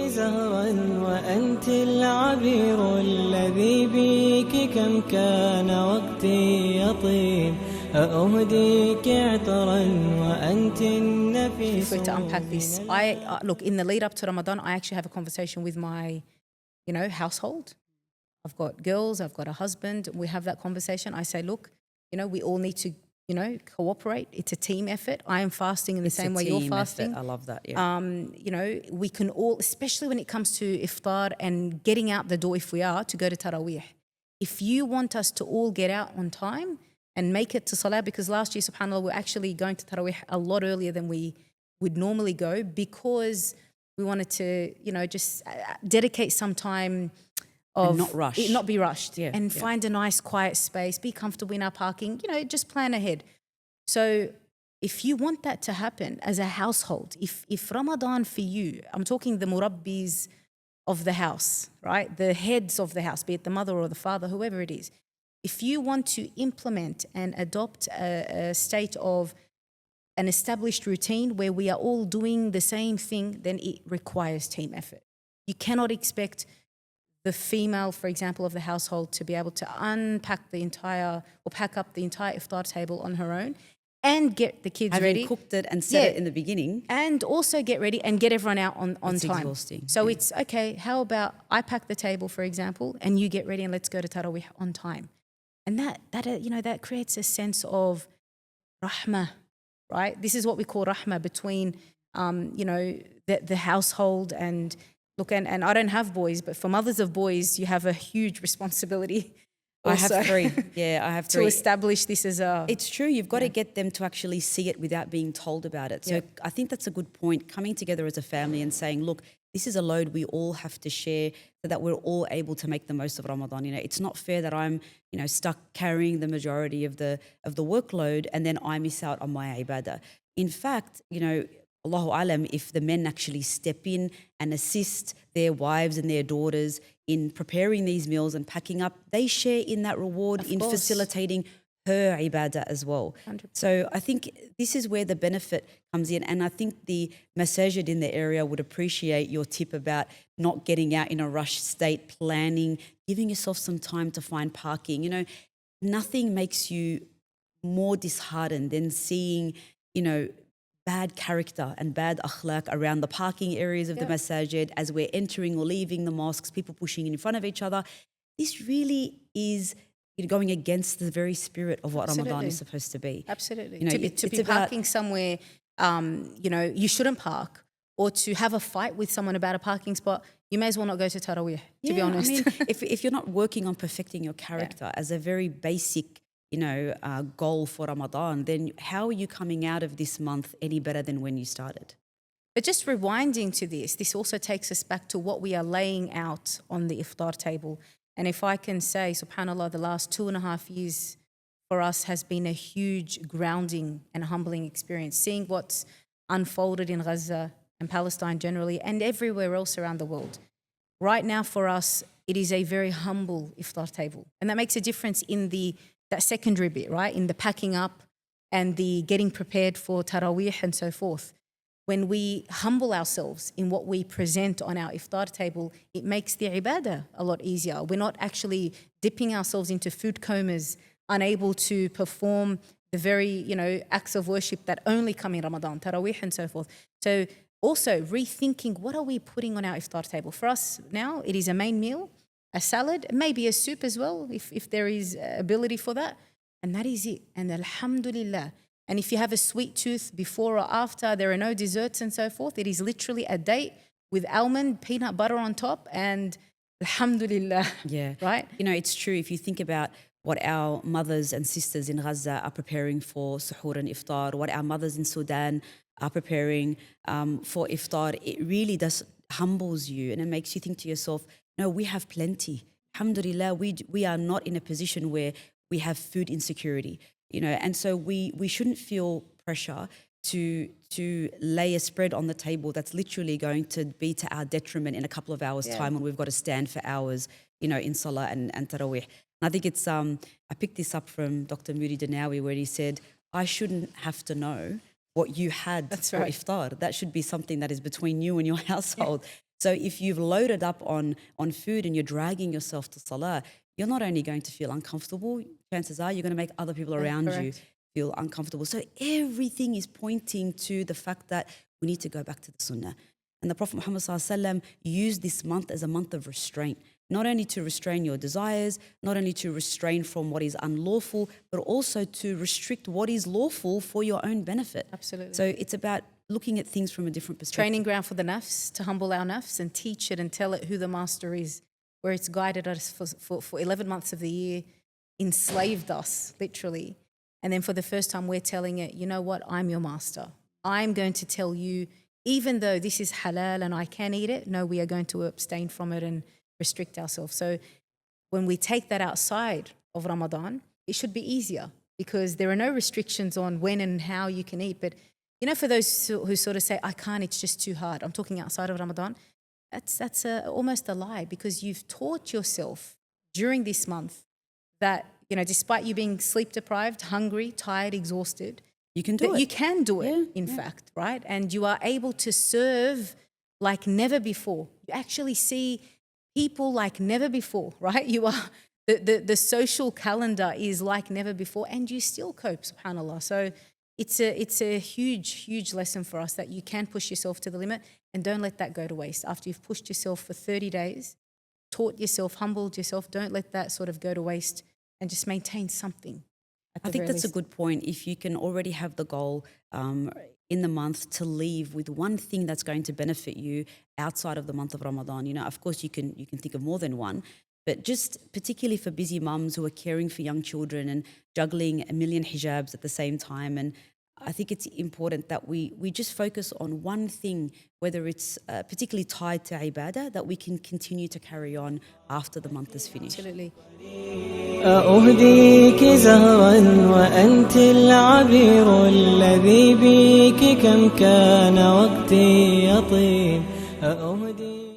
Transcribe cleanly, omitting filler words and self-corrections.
زهرا وأنت العبير الذي بك كم كان وقتي يطيب أهديك عطرا وأنت النفيس. To unpack this, look, in the lead up to Ramadan, I actually have a conversation with my, household. I've got girls, I've got a husband. We have that conversation. I say, look, we all need to, cooperate. It's a team effort. I am fasting in the same way you're fasting. I love that. Yeah. We can all, especially when it comes to iftar and getting out the door if we are to go to Taraweeh. If you want us to all get out on time and make it to Salah, because last year, subhanAllah, we're actually going to Taraweeh a lot earlier than we would normally go because we wanted to, just dedicate some time of and not rush. Not be rushed, and find a nice quiet space, be comfortable in our parking, just plan ahead. So if you want that to happen as a household, if Ramadan for you, I'm talking the murabbis of the house, right? The heads of the house, be it the mother or the father, whoever it is. If you want to implement and adopt a state of an established routine where we are all doing the same thing, then it requires team effort. You cannot expect the female, for example, of the household to be able to pack up the entire iftar table on her own and get the kids ready. Having cooked it and set it in the beginning. And also get ready and get everyone out on time. It's exhausting. So it's, okay, how about I pack the table, for example, and you get ready and let's go to Taraweeh on time. And that creates a sense of rahmah, right? This is what we call rahmah between, the household and... Look, and I don't have boys, but for mothers of boys, you have a huge responsibility also. I have three. Yeah, I have three. To establish this as a... It's true. You've got to get them to actually see it without being told about it. So I think that's a good point, coming together as a family and saying, look, this is a load we all have to share so that we're all able to make the most of Ramadan. It's not fair that I'm, stuck carrying the majority of the workload and then I miss out on my ibadah. In fact, Allahu alam, if the men actually step in and assist their wives and their daughters in preparing these meals and packing up, they share in that reward in facilitating her ibadah as well. 100%. So I think this is where the benefit comes in, and I think the masajid in the area would appreciate your tip about not getting out in a rush state, planning, giving yourself some time to find parking. Nothing makes you more disheartened than seeing, bad character and bad akhlaq around the parking areas of the masajid as we're entering or leaving the mosques, people pushing in front of each other. This really is going against the very spirit of what Ramadan is supposed to be. Absolutely. To be parking somewhere, you shouldn't park, or to have a fight with someone about a parking spot, you may as well not go to Taraweeh, to be honest. I mean, if you're not working on perfecting your character as a very basic goal for Ramadan, then how are you coming out of this month any better than when you started? But just rewinding to this also takes us back to what we are laying out on the iftar table. And if I can say, subhanAllah, the last 2.5 years for us has been a huge grounding and humbling experience, seeing what's unfolded in Gaza and Palestine generally and everywhere else around the world. Right now for us, it is a very humble iftar table. And that makes a difference in that secondary bit, right? In the packing up and the getting prepared for Taraweeh and so forth. When we humble ourselves in what we present on our iftar table, it makes the ibadah a lot easier. We're not actually dipping ourselves into food comas, unable to perform the very, acts of worship that only come in Ramadan, Taraweeh and so forth. So also rethinking, what are we putting on our iftar table? For us now, it is a main meal, a salad, maybe a soup as well, if there is ability for that. And that is it. And alhamdulillah. And if you have a sweet tooth before or after, there are no desserts and so forth. It is literally a date with almond, peanut butter on top, and alhamdulillah. Yeah. Right? It's true. If you think about what our mothers and sisters in Gaza are preparing for suhoor and iftar, what our mothers in Sudan are preparing for iftar, it really does humbles you, and it makes you think to yourself, no, we have plenty. Alhamdulillah, we are not in a position where we have food insecurity, and so we shouldn't feel pressure to lay a spread on the table that's literally going to be to our detriment in a couple of hours' time when we've got to stand for hours, in Salah and Taraweeh. And I think it's, I picked this up from Dr. Moody Danawi, where he said, I shouldn't have to know what you had That's for right. iftar. That should be something that is between you and your household. So if you've loaded up on food and you're dragging yourself to salah, you're not only going to feel uncomfortable, chances are you're going to make other people around you correct. feel uncomfortable. So everything is pointing to the fact that we need to go back to the sunnah. And the Prophet Muhammad ﷺ used this month as a month of restraint, not only to restrain your desires, not only to restrain from what is unlawful, but also to restrict what is lawful for your own benefit. Absolutely. So it's about looking at things from a different perspective. Training ground for the nafs, to humble our nafs and teach it and tell it who the master is, where it's guided us for 11 months of the year, enslaved us, literally. And then for the first time, we're telling it, you know what, I'm your master. I'm going to tell you, even though this is halal and I can eat it, no, we are going to abstain from it and restrict ourselves. So when we take that outside of Ramadan, it should be easier because there are no restrictions on when and how you can eat. But, you know, for those who sort of say, I can't, it's just too hard. I'm talking outside of Ramadan. That's almost a lie because you've taught yourself during this month that, you know, despite you being sleep deprived, hungry, tired, exhausted, You can do it. you can do it, in fact, right? And you are able to serve like never before. You actually see people like never before, right? You are the social calendar is like never before, and you still cope, subhanallah. So it's a huge lesson for us that you can push yourself to the limit and don't let that go to waste. After you've pushed yourself for 30 days, taught yourself, humbled yourself, don't let that sort of go to waste and just maintain something. I think that's a good point. If you can already have the goal in the month to leave with one thing that's going to benefit you outside of the month of Ramadan, you know, of course you can think of more than one, but just particularly for busy mums who are caring for young children and juggling a million hijabs at the same time. And I think it's important that we just focus on one thing, whether it's particularly tied to ibadah, that we can continue to carry on after the month is finished. Absolutely. أهديك زهرا وأنت العبير الذي بك كم كان وقتي يطيب أهديك